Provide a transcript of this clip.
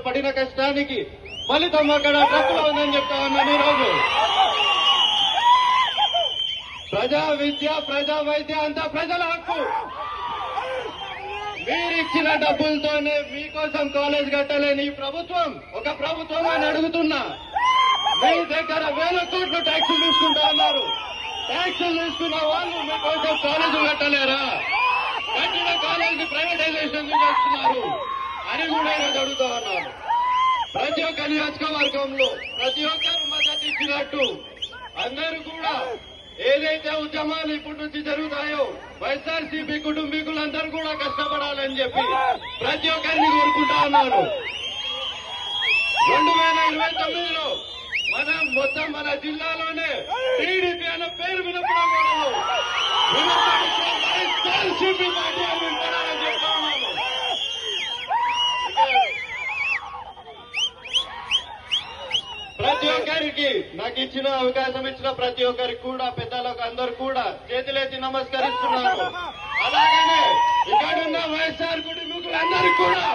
పడిన కష్టానికి ఫలితం అక్కడ ట్రక్కులో ఉందని చెప్తా ఉన్నాను. ఈరోజు ప్రజా విద్య, ప్రజా వైద్య అంతా ప్రజల హక్కు. మీరిచ్చిన డబ్బులతోనే మీకోసం కాలేజ్ కట్టలేని ఈ ప్రభుత్వం ఒక ప్రభుత్వం అని అడుగుతున్నా. మీ దగ్గర వేల కోట్లు ట్యాక్సులు తీసుకుంటా ఉన్నారు. ట్యాక్సులు తీసుకున్న వాళ్ళు మీకోసం కాలేజీలు కట్టలేరా? కట్టిన కాలేజీ ప్రైవేటైజేషన్ చేస్తున్నారు అని కూడా ఈరోజు అడుగుతా ఉన్నారు. ప్రతి ఒక్క నియోజకవర్గంలో ప్రతి ఒక్కరు మద్దతు ఇచ్చినట్టు అందరూ కూడా ఏదైతే ఉద్యమాలు ఇప్పటి నుంచి జరుగుతాయో వైఎస్ఆర్సీపీ కుటుంబీకులందరూ కూడా కష్టపడాలని చెప్పి ప్రతి ఒక్కరిని కోరుకుంటా ఉన్నారు. 2029లో మనం మొత్తం మన జిల్లాలోనే టీడీపీ అనే పేరు వినపడకూడదు, వైఎస్ఆర్సీపీ పార్టీ అని వినపడాలని చెప్తా ఉన్నాను. ప్రతి ఒక్కరికి నాకు ఇచ్చిన అవకాశం ఇచ్చిన ప్రతి ఒక్కరికి కూడా పెద్దలకు అందరూ కూడా చేతులెత్తి నమస్కరిస్తున్నాను. అలాగనే ఇక్కడున్న వైఎస్ఆర్ కుటుంబీకులందరికీ కూడా